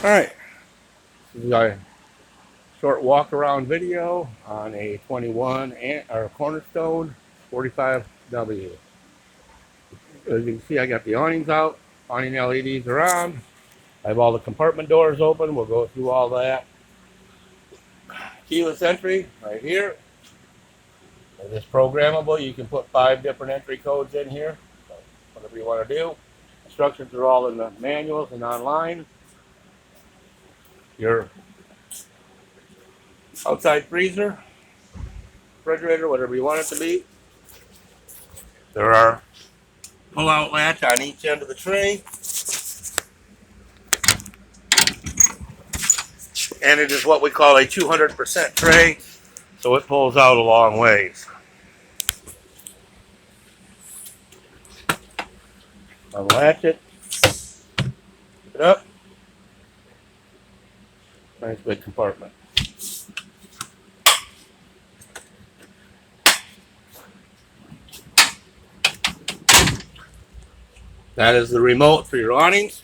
Alright, this is a short walk around video on a 21 or Cornerstone 45W. As you can see, I got the awnings out, awning LEDs are on. I have all the compartment doors open. We'll go through all that. Keyless entry right here. It is programmable. You can put 5 different entry codes in here, so whatever you want to do. Instructions are all in the manuals and online. Your outside freezer, refrigerator, whatever you want it to be. There are pull-out latch on each end of the tray. And it is what we call a 200% tray, so it pulls out a long ways. Unlatch it, pick it up. Nice big compartment. That is the remote for your awnings,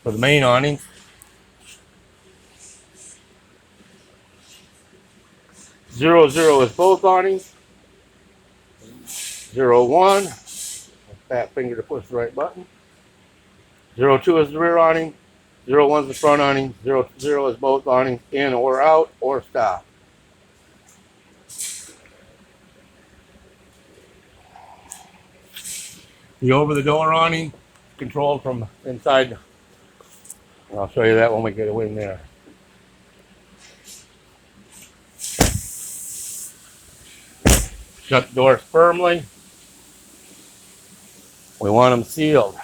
for the main awnings. Zero is both awnings. 01, fat finger to push the right button. 02 is the rear awning. 01 is the front awning. 00 is both awnings, in or out or stop. The over-the-door awning, controlled from inside. I'll show you that when we get in there. Shut the doors firmly. We want them sealed.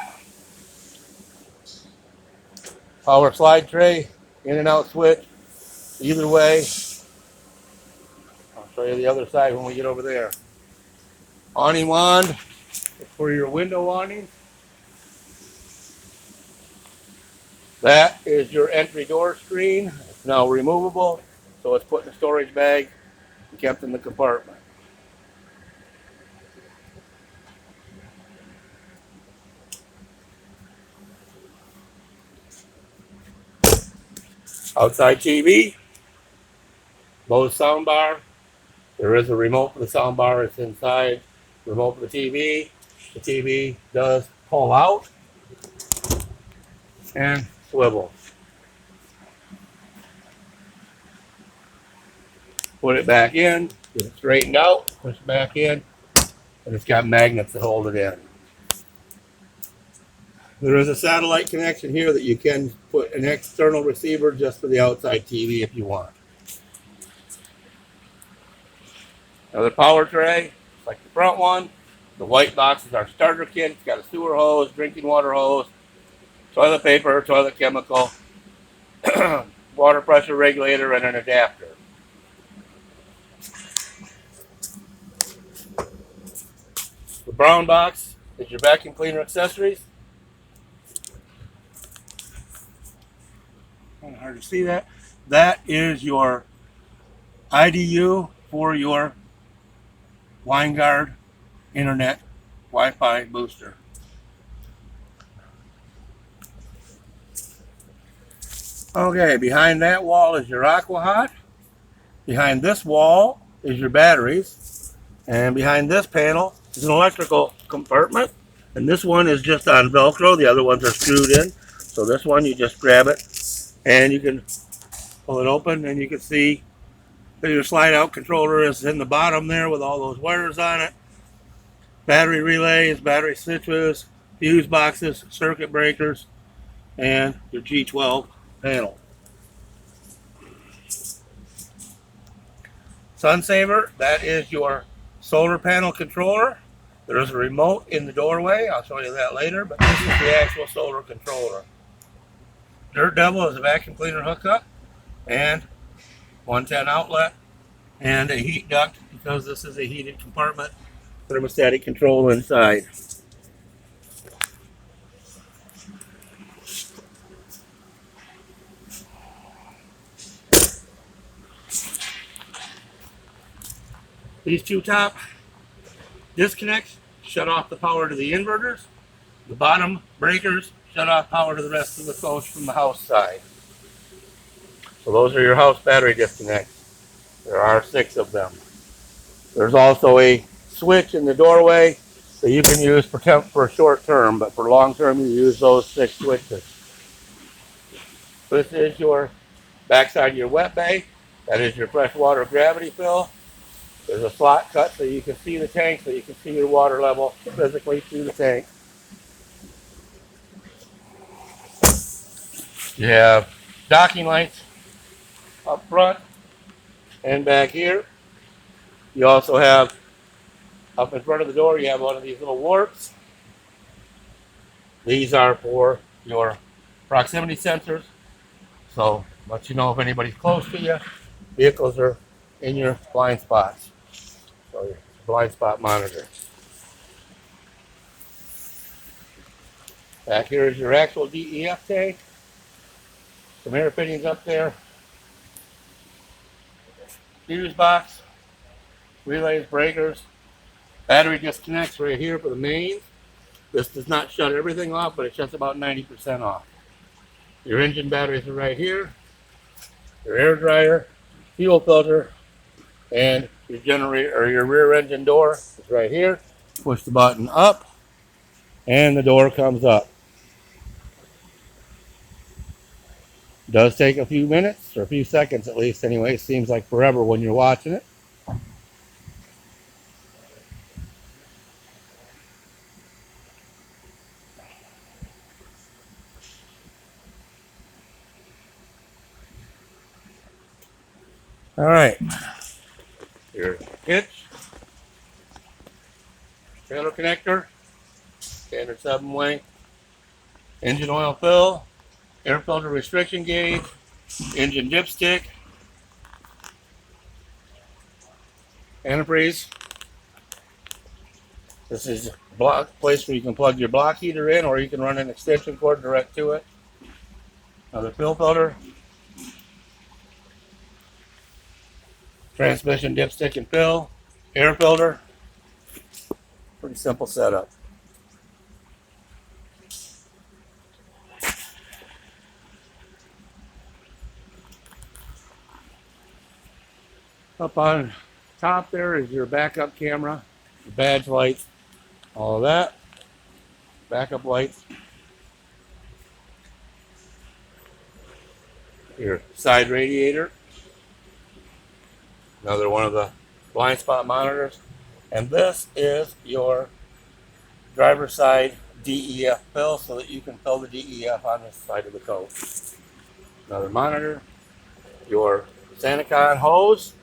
Power slide tray, in and out switch, either way. I'll show you the other side when we get over there. Awning wand for your window awning. That is your entry door screen. It's now removable, so it's put in a storage bag and kept in the compartment. Outside TV, Bose soundbar. There is a remote for the soundbar. It's inside. Remote for the TV. The TV does pull out and swivel. Put it back in, get it straightened out, push it back in, and it's got magnets that hold it in. There is a satellite connection here that you can put an external receiver just for the outside TV if you want. Another power tray, like the front one. The white box is our starter kit. It's got a sewer hose, drinking water hose, toilet paper, toilet chemical, water pressure regulator, and an adapter. The brown box is your vacuum cleaner accessories. Kind of hard to see that. That is your IDU for your WineGuard internet Wi-Fi booster. Okay, behind that wall is your AquaHot. Behind this wall is your batteries. And behind this panel is an electrical compartment. And this one is just on Velcro. The other ones are screwed in. So this one, you just grab it and you can pull it open and you can see that your slide out controller is in the bottom there with all those wires on it. Battery relays, battery switches, fuse boxes, circuit breakers, and your G12 panel. SunSaver, that is your solar panel controller. There is a remote in the doorway. I'll show you that later, but this is the actual solar controller. Dirt Devil is a vacuum cleaner hookup and 110 outlet and a heat duct because this is a heated compartment. Thermostatic control inside. These two top disconnects shut off the power to the inverters. The bottom breakers shut off power to the rest of the coach from the house side. So those are your house battery disconnects. There are 6 of them. There's also a switch in the doorway that you can use for short term, but for long term you use those 6 switches. This is your backside of your wet bay. That is your freshwater gravity fill. There's a slot cut so you can see the tank, so you can see your water level physically through the tank. You have docking lights up front and back here. You also have, up in front of the door, you have one of these little warps. These are for your proximity sensors. So, let you know if anybody's close to you. Vehicles are in your blind spots. So, your blind spot monitor. Back here is your actual DEF tank. Some air fittings up there. Fuse box. Relays, breakers. Battery disconnects right here for the mains. This does not shut everything off, but it shuts about 90% off. Your engine batteries are right here. Your air dryer, fuel filter, and your generator or your rear engine door is right here. Push the button up, and the door comes up. It does take a few minutes, or a few seconds at least anyway. It seems like forever when you're watching it. All right, your hitch, trailer connector, standard 7-way, engine oil fill, air filter restriction gauge, engine dipstick, antifreeze. This is a place where you can plug your block heater in, or you can run an extension cord direct to it. Another fill filter, transmission dipstick and fill, air filter. Pretty simple setup. Up on top there is your backup camera, your badge lights, all of that. Backup lights. Your side radiator. Another one of the blind spot monitors. And this is your driver's side DEF fill, so that you can fill the DEF on this side of the coach. Another monitor. Your Sanacon hose.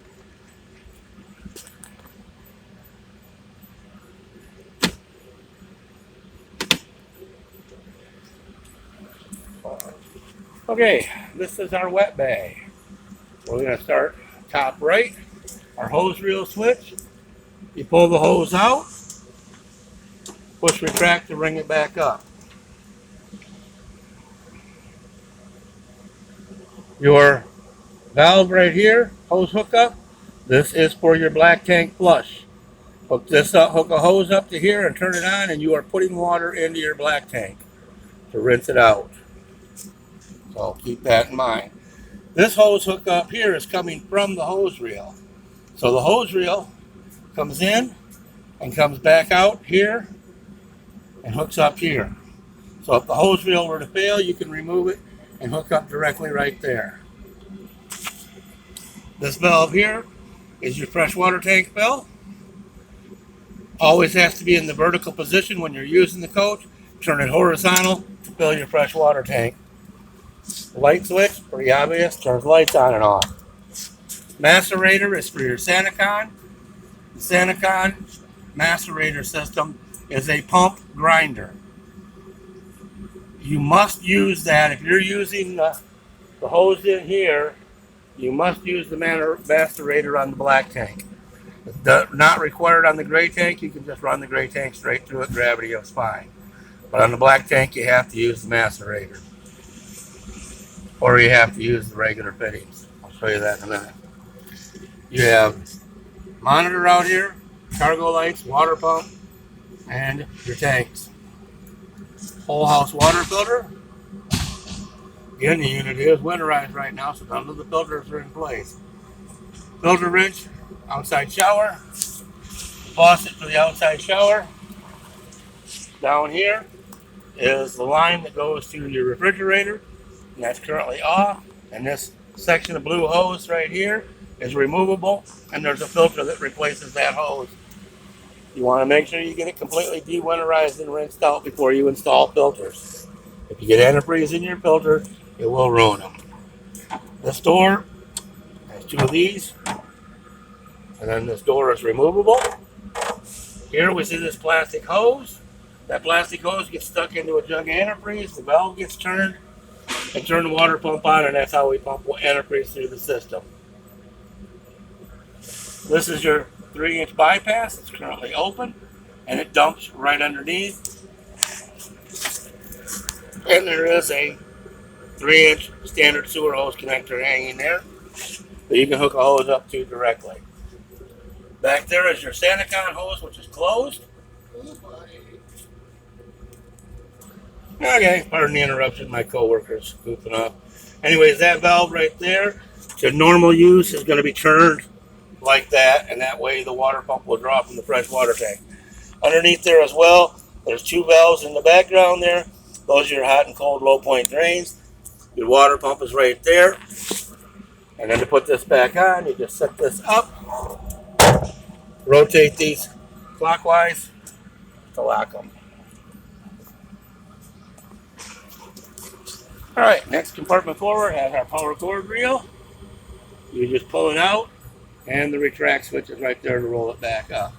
Okay, this is our wet bay. We're going to start top right. Our hose reel switch. You pull the hose out, push retract to bring it back up. Your valve right here, hose hookup, this is for your black tank flush. Hook this up, hook a hose up to here and turn it on, and you are putting water into your black tank to rinse it out. So keep that in mind. This hose hook up here is coming from the hose reel. So the hose reel comes in and comes back out here and hooks up here. So if the hose reel were to fail, you can remove it and hook up directly right there. This valve here is your freshwater tank fill. Always has to be in the vertical position when you're using the coach. Turn it horizontal to fill your freshwater tank. Light switch, pretty obvious, turns lights on and off. Macerator is for your Sanacon. The Sanacon macerator system is a pump grinder. You must use that. If you're using the hose in here, you must use the macerator on the black tank. It's not required on the gray tank. You can just run the gray tank straight through it. Gravity is fine. But on the black tank, you have to use the macerator. Or you have to use the regular fittings. I'll show you that in a minute. You have monitor out here, cargo lights, water pump, and your tanks. whole house water filter. Again, the unit is winterized right now, so none of the filters are in place. Filter wrench, outside shower, faucet for the outside shower. Down here is the line that goes to your refrigerator, and that's currently off. And this section of blue hose right here is removable, and there's a filter that replaces that hose. You want to make sure you get it completely de-winterized and rinsed out before you install filters. If you get antifreeze in your filter, it will ruin them. This door has two of these, and then this door is removable. Here we see this plastic hose. That plastic hose gets stuck into a jug of antifreeze. The valve gets turned and turn the water pump on, and that's how we pump antifreeze through the system. This is your 3-inch bypass. It's currently open, and it dumps right underneath. And there is a 3-inch standard sewer hose connector hanging there that you can hook a hose up to directly. Back there is your Santicon hose, which is closed. Okay, pardon the interruption. My co-worker's goofing off. Anyways, that valve right there, to normal use, is going to be turned like that, and that way the water pump will draw from the fresh water tank. Underneath there as well, there's two valves in the background there. Those are your hot and cold low point drains. Your water pump is right there. And then to put this back on, you just set this up, rotate these clockwise to lock them. All right, next compartment forward has our power cord reel. You just pull it out, and the retract switch is right there to roll it back up.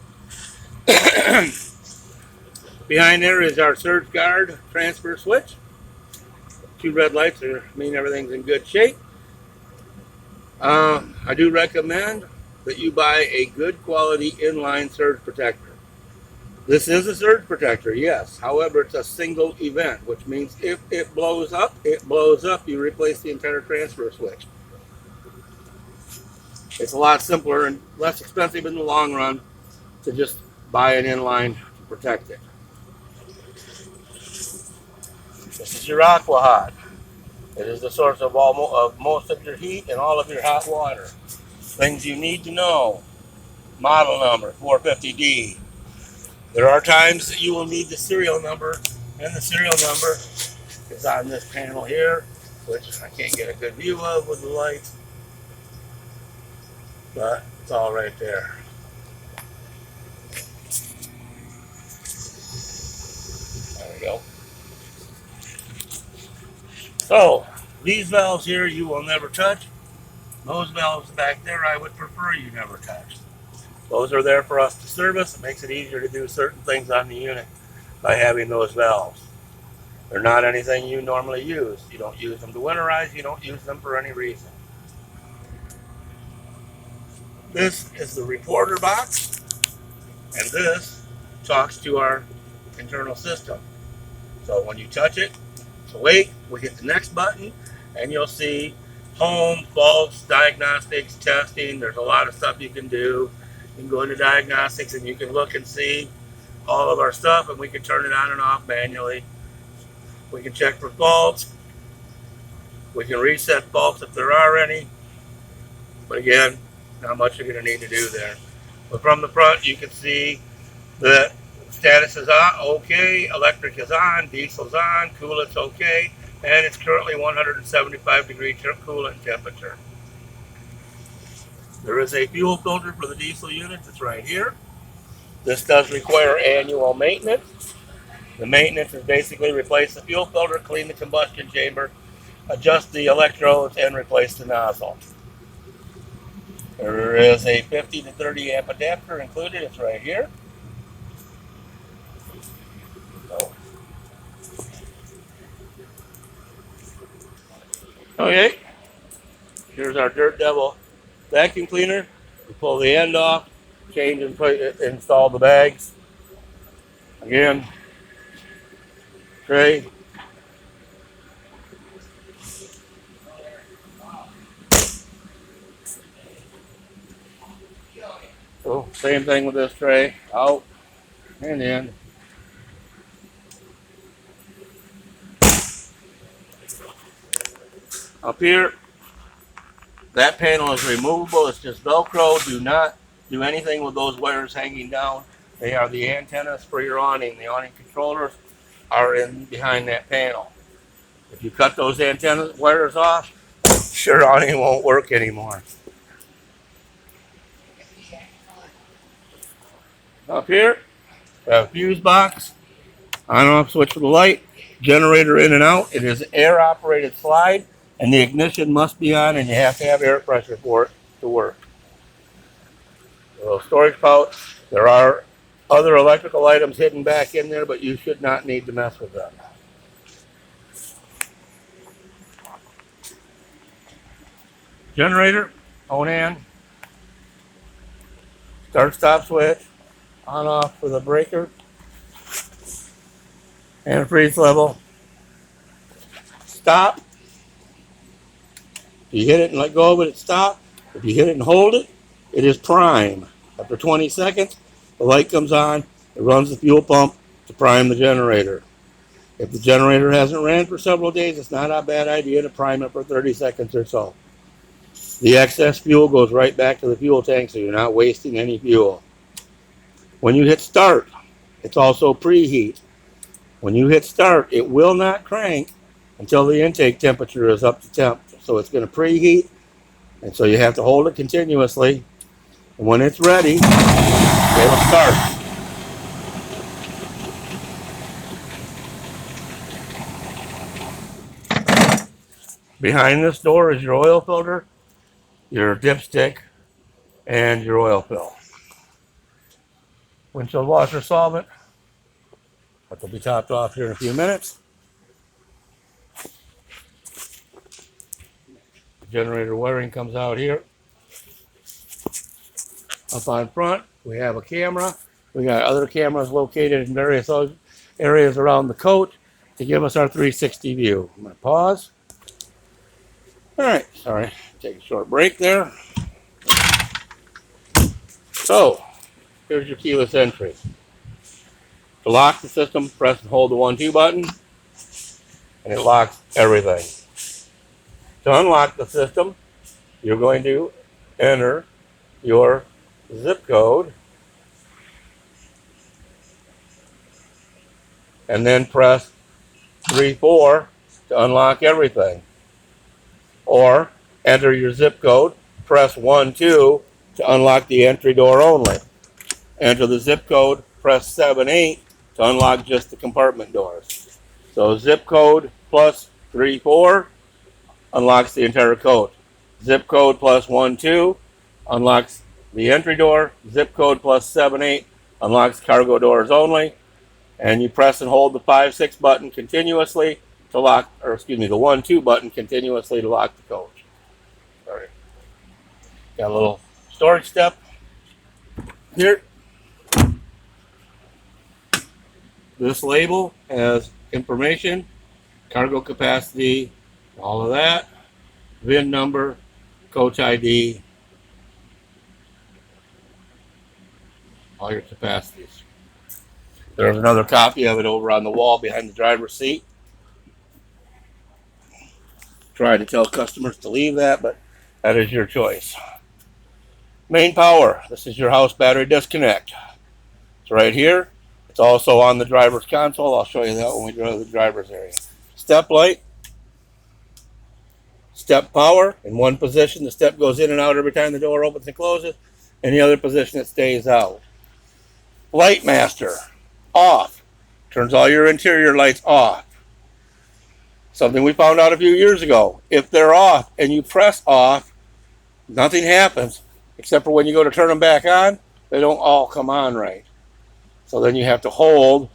Behind there is our surge guard transfer switch. Two red lights mean everything's in good shape. I do recommend that you buy a good quality inline surge protector. This is a surge protector, yes. However, it's a single event, which means if it blows up, it blows up. You replace the entire transfer switch. It's a lot simpler and less expensive in the long run to just buy an inline to protect it. This is your Aqua Hot. It is the source of most of your heat and all of your hot water. Things you need to know. Model number 450D. There are times that you will need the serial number, and the serial number is on this panel here, which I can't get a good view of with the lights, but it's all right there. There we go. So, these valves here you will never touch. Those valves back there I would prefer you never touch. Those are there for us to service. It makes it easier to do certain things on the unit by having those valves. They're not anything you normally use. You don't use them to winterize. You don't use them for any reason. This is the reporter box, and this talks to our internal system. So when you touch it, so wait, we hit the next button, and you'll see home, faults, diagnostics, testing. There's a lot of stuff you can do. You can go into diagnostics and you can look and see all of our stuff, and we can turn it on and off manually. We can check for faults. We can reset faults if there are any. But again, not much you're going to need to do there. But from the front, you can see that status is on, okay, electric is on, diesel's on, coolant's okay, and it's currently 175-degree coolant temperature. There is a fuel filter for the diesel unit that's right here. This does require annual maintenance. The maintenance is basically replace the fuel filter, clean the combustion chamber, adjust the electrodes, and replace the nozzle. There is a 50 to 30 amp adapter included. It's right here. Okay, here's our Dirt Devil vacuum cleaner. We pull the end off, change and install the bags. Again, tray. So same thing with this tray, out and in. Up here, that panel is removable. It's just Velcro. Do not do anything with those wires hanging down. They are the antennas for your awning. The awning controllers are in behind that panel. If you cut those antenna wires off, your awning won't work anymore. Up here, we have a fuse box, on and off switch for the light, generator in and out. It is air operated slide, and the ignition must be on, and you have to have air pressure for it to work. A little storage pouch. There are other electrical items hidden back in there, but you should not need to mess with them. Generator, on-in, start-stop switch, on-off for the breaker, and freeze level. Stop. If you hit it and let go of it, it stops. If you hit it and hold it, it is prime. After 20 seconds, the light comes on. It runs the fuel pump to prime the generator. If the generator hasn't ran for several days, it's not a bad idea to prime it for 30 seconds or so. The excess fuel goes right back to the fuel tank, so you're not wasting any fuel. When you hit start, it's also preheat. When you hit start, it will not crank until the intake temperature is up to temp. So it's going to preheat, and so you have to hold it continuously. And when it's ready, it'll start. Behind this door is your oil filter, your dipstick, and your oil fill. Windshield washer solvent, that will be topped off here in a few minutes. The generator wiring comes out here. Up on front, we have a camera. We got other cameras located in various areas around the coach to give us our 360 view. I'm going to pause. All right, sorry, take a short break there. So, here's your keyless entry. To lock the system, press and hold the 1-2 button, and it locks everything. To unlock the system, you're going to enter your zip code and then press 3-4 to unlock everything. Or enter your zip code, press 1-2 to unlock the entry door only. Enter the zip code, press 7-8 to unlock just the compartment doors. So zip code plus 3-4 unlocks the entire coach. Zip code plus 1-2 unlocks the entry door. Zip code plus 7-8 unlocks cargo doors only. And you press and hold the 5-6 button continuously to lock, or excuse me, the 1-2 button continuously to lock the coach. Sorry. Got a little storage step here. This label has information, cargo capacity, all of that, VIN number, coach ID, all your capacities. There's another copy of it over on the wall behind the driver's seat. Try to tell customers to leave that, but that is your choice. Main power. This is your house battery disconnect. It's right here. It's also on the driver's console. I'll show you that when we go to the driver's area. Step light. Step power. In one position, the step goes in and out every time the door opens and closes. In the other position, it stays out. Light master. Off. Turns all your interior lights off. Something we found out a few years ago. If they're off and you press off, nothing happens, except for when you go to turn them back on, they don't all come on right. So then you have to hold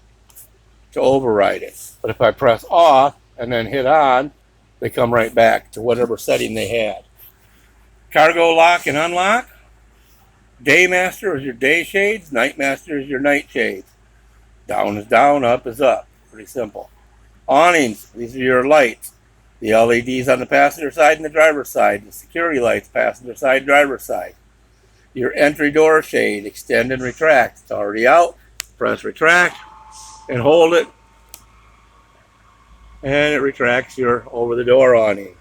to override it. But if I press off and then hit on, they come right back to whatever setting they had. Cargo lock and unlock. Day master is your day shades. Night master is your night shades. Down is down, up is up. Pretty simple. Awnings, these are your lights. The LEDs on the passenger side and the driver's side. The security lights, passenger side, driver's side. Your entry door shade, extend and retract. It's already out. Press retract and hold it. And it retracts your over the door awning.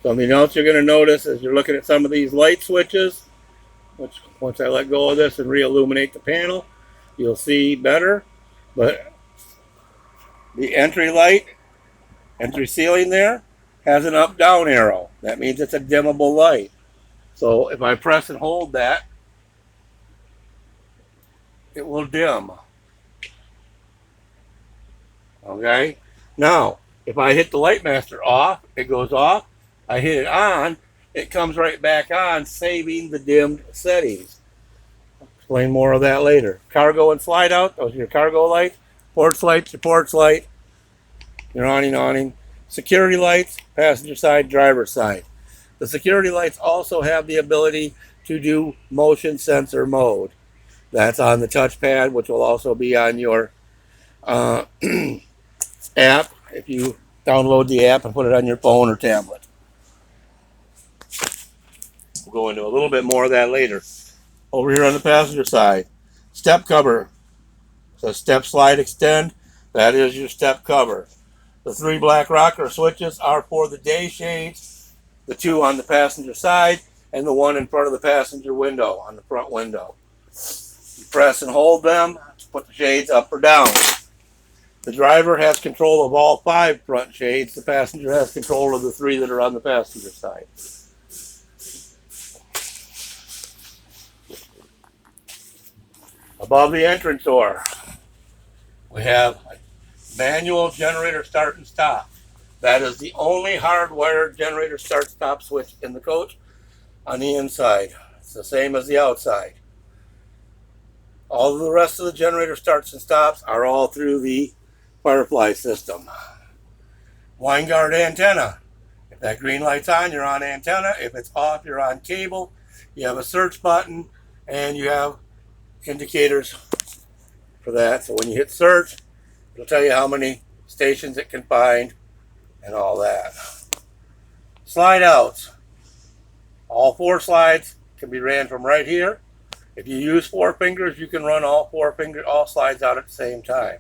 Something else you're going to notice as you're looking at some of these light switches, which once I let go of this and re-illuminate the panel, you'll see better. But the entry light, entry ceiling there, has an up-down arrow. That means it's a dimmable light. So if I press and hold that, it will dim. Okay? Now, if I hit the light master off, it goes off. I hit it on, it comes right back on, saving the dimmed settings. I'll explain more of that later. Cargo and slide out, those are your cargo lights. Porch lights, your porch light. Your awning. Security lights, passenger side, driver's side. The security lights also have the ability to do motion sensor mode. That's on the touchpad, which will also be on your app if you download the app and put it on your phone or tablet. We'll go into a little bit more of that later. Over here on the passenger side, step cover. So step, slide, extend. That is your step cover. The 3 black rocker switches are for the day shades, the 2 on the passenger side, and the 1 in front of the passenger window, on the front window. You press and hold them to put the shades up or down. The driver has control of all 5 front shades. The passenger has control of the 3 that are on the passenger side. Above the entrance door, we have a manual generator start and stop. That is the only hardwired generator start stop switch in the coach on the inside. It's the same as the outside. All of the rest of the generator starts and stops are all through the Firefly system. Wine guard antenna. If that green light's on, you're on antenna. If it's off, you're on cable. You have a search button and you have indicators for that. So when you hit search, it'll tell you how many stations it can find and all that. Slide outs. All 4 slides can be ran from right here. If you use 4 fingers, you can run all slides out at the same time.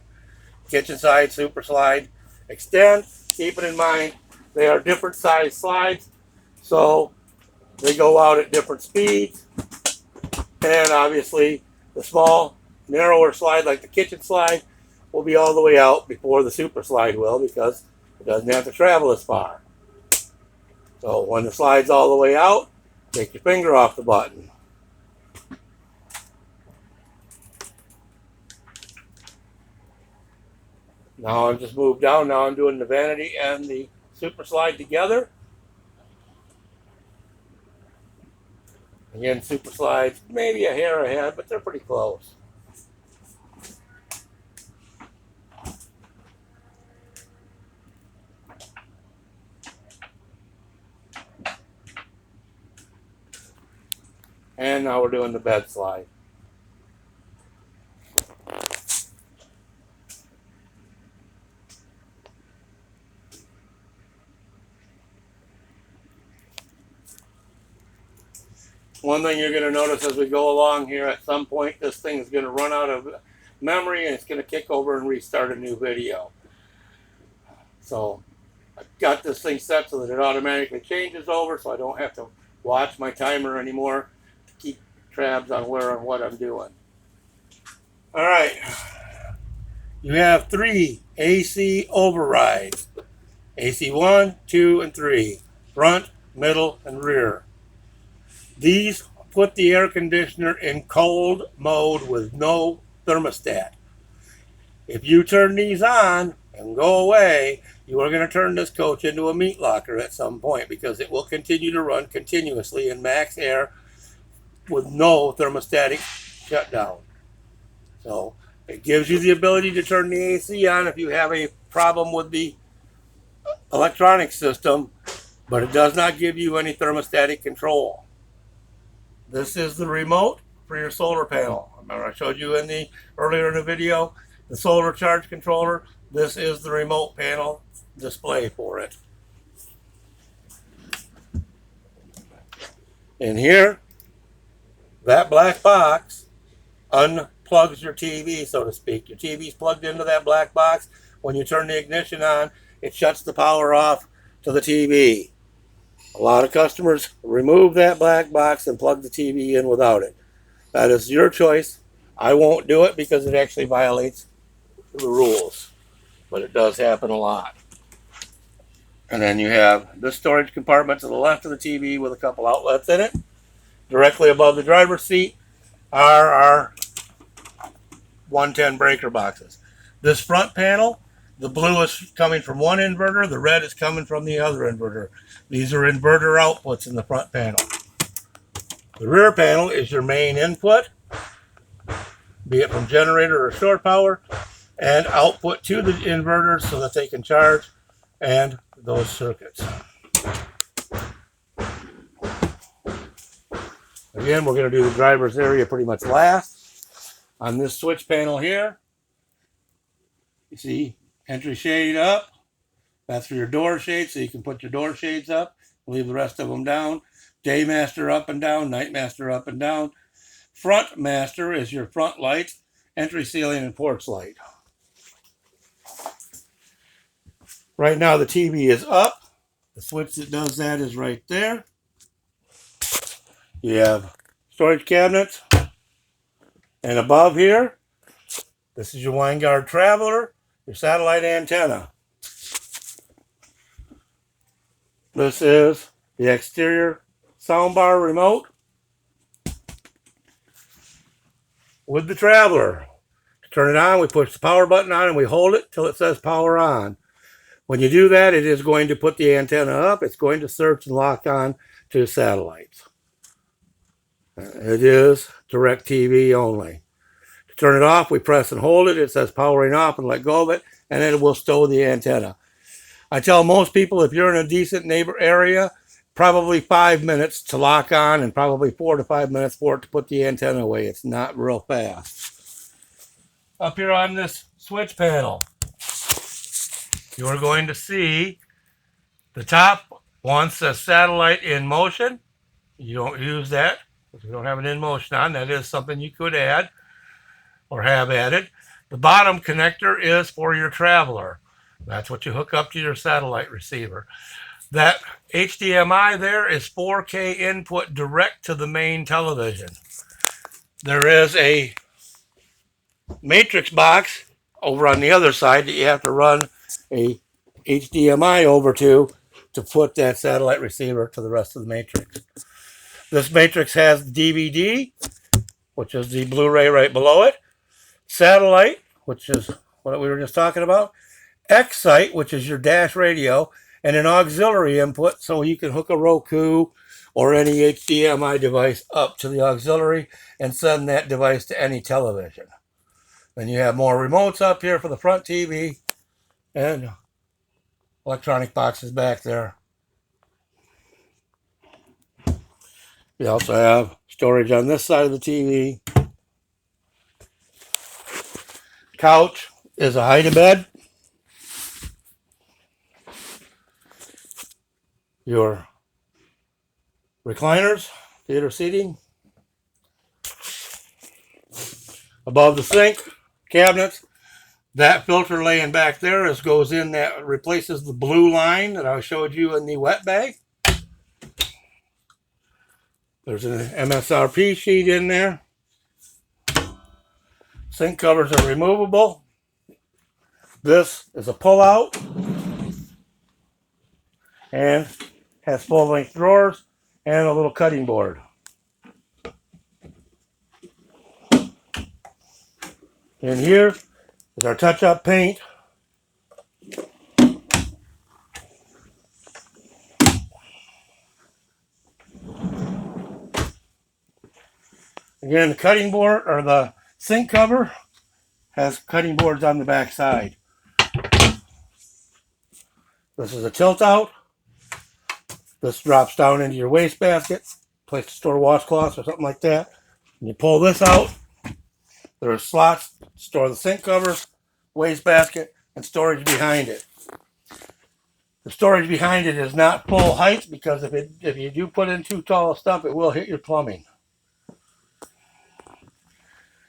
Kitchen side, super slide, extend. Keep it in mind, they are different size slides, so they go out at different speeds. And obviously, the small, narrower slide, like the kitchen slide, will be all the way out before the super slide will, because it doesn't have to travel as far. So when the slide's all the way out, take your finger off the button. Now I've just moved down. Now I'm doing the vanity and the super slide together. Again, super slides, maybe a hair ahead, but they're pretty close. And now we're doing the bed slide. One thing you're going to notice as we go along here, at some point this thing is going to run out of memory and it's going to kick over and restart a new video. So I've got this thing set so that it automatically changes over, so I don't have to watch my timer anymore to keep tabs on where and what I'm doing. All right, you have 3 AC overrides. AC 1, 2, and 3. Front, middle, and rear. These put the air conditioner in cold mode with no thermostat. If you turn these on and go away, you are going to turn this coach into a meat locker at some point, because it will continue to run continuously in max air with no thermostatic shutdown. So it gives you the ability to turn the AC on if you have a problem with the electronic system, but it does not give you any thermostatic control. This is the remote for your solar panel. Remember I showed you earlier in the video, the solar charge controller. This is the remote panel display for it. In here, that black box unplugs your TV, so to speak. Your TV's plugged into that black box. When you turn the ignition on, it shuts the power off to the TV. A lot of customers remove that black box and plug the TV in without it. That is your choice. I won't do it because it actually violates the rules, but it does happen a lot. And then you have this storage compartment to the left of the TV with a couple outlets in it. Directly above the driver's seat are our 110 breaker boxes. This front panel, the blue is coming from one inverter, the red is coming from the other inverter. These are inverter outputs in the front panel. The rear panel is your main input, be it from generator or shore power, and output to the inverters so that they can charge and those circuits. Again, we're going to do the driver's area pretty much last. On this switch panel here, you see entry shade up. That's for your door shades, so you can put your door shades up, leave the rest of them down. Day master up and down, night master up and down. Front master is your front light, entry ceiling, and porch light. Right now the TV is up. The switch that does that is right there. You have storage cabinets. And above here, this is your Winegard Traveler, your satellite antenna. This is the exterior soundbar remote with the Traveler. To turn it on, we push the power button on and we hold it till it says power on. When you do that, it is going to put the antenna up. It's going to search and lock on to satellites. It is DirecTV only. To turn it off, we press and hold it. It says powering off and let go of it, and then it will stow the antenna. I tell most people if you're in a decent neighbor area, probably 5 minutes to lock on and probably 4 to 5 minutes for it to put the antenna away. It's not real fast. Up here on this switch panel, you're going to see the top one says satellite in motion. You don't use that if you don't have an in motion on. That is something you could add or have added. The bottom connector is for your Traveler. That's what you hook up to your satellite receiver. That HDMI there is 4K input direct to the main television. There is a matrix box over on the other side that you have to run a HDMI over to put that satellite receiver to the rest of the matrix. This matrix has DVD, which is the Blu-ray right below it, satellite, which is what we were just talking about, X-Site, which is your dash radio, and an auxiliary input so you can hook a Roku or any HDMI device up to the auxiliary and send that device to any television. Then you have more remotes up here for the front TV and electronic boxes back there. You also have storage on this side of the TV. Couch is a hide-a-bed. Your recliners, theater seating. Above the sink, cabinets. That filter laying back there goes in that replaces the blue line that I showed you in the wet bag. There's an MSRP sheet in there. Sink covers are removable. This is a pull-out and has full-length drawers and a little cutting board. In here is our touch-up paint. Again, the cutting board or the sink cover has cutting boards on the back side. This is a tilt out. This drops down into your wastebasket, place to store washcloths or something like that. And you pull this out. There are slots to store the sink cover, wastebasket, and storage behind it. The storage behind it is not full height because if you do put in too tall of stuff, it will hit your plumbing.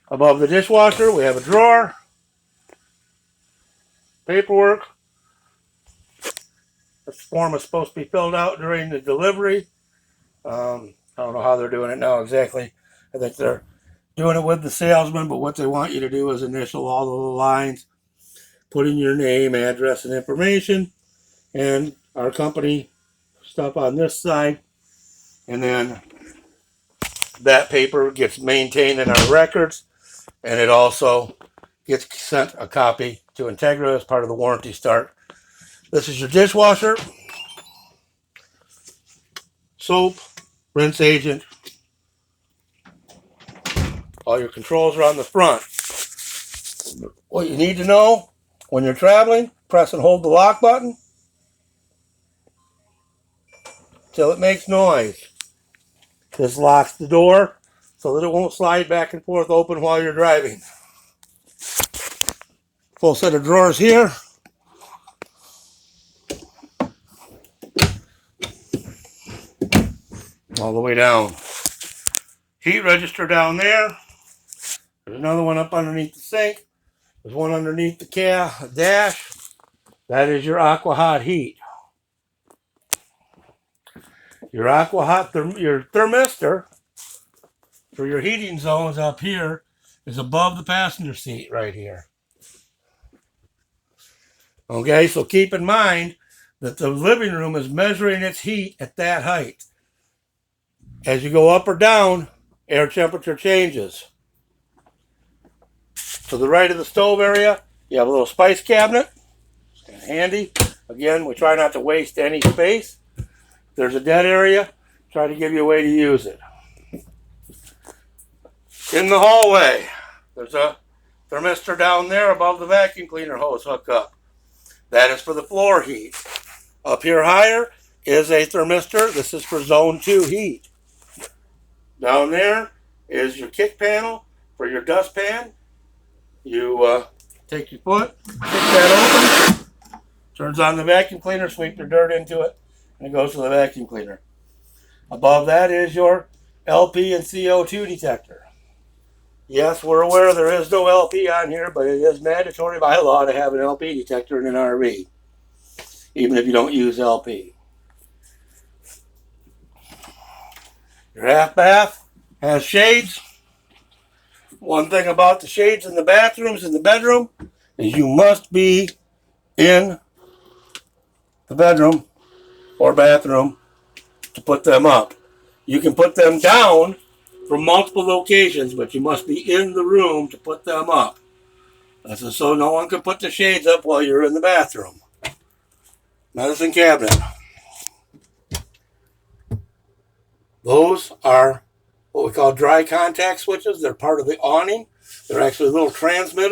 Above the dishwasher, we have a drawer, paperwork, This form is supposed to be filled out during the delivery. I don't know how they're doing it now exactly. I think they're doing it with the salesman, but what they want you to do is initial all of the lines, put in your name, address, and information, and our company stuff on this side, and then that paper gets maintained in our records, and it also gets sent a copy to Integra as part of the warranty start. This is your dishwasher, soap, rinse agent. All your controls are on the front. What you need to know when you're traveling, press and hold the lock button till it makes noise. This locks the door so that it won't slide back and forth open while you're driving. Full set of drawers here. All the way down. Heat register down there. There's another one up underneath the sink. There's one underneath the dash. That is your aqua hot heat. Your aqua hot your thermistor for your heating zones up here is above the passenger seat right here. Okay, so keep in mind that the living room is measuring its heat at that height. As you go up or down, air temperature changes. To the right of the stove area, you have a little spice cabinet. It's kind of handy. Again, we try not to waste any space. If there's a dead area, try to give you a way to use it. In the hallway, there's a thermistor down there above the vacuum cleaner hose hookup. That is for the floor heat. Up here higher is a thermistor. This is for zone 2 heat. Down there is your kick panel for your dustpan. You take your foot, kick that open, turns on the vacuum cleaner, sweep the dirt into it, and it goes to the vacuum cleaner. Above that is your LP and CO2 detector. Yes, we're aware there is no LP on here, but it is mandatory by law to have an LP detector in an RV, even if you don't use LP. Your half bath has shades. One thing about the shades in the bathrooms in the bedroom is you must be in the bedroom or bathroom to put them up. You can put them down from multiple locations, but you must be in the room to put them up. That's so no one can put the shades up while you're in the bathroom. Medicine cabinet. Those are what we call dry contact switches. They're part of the awning. They're actually little transmitters.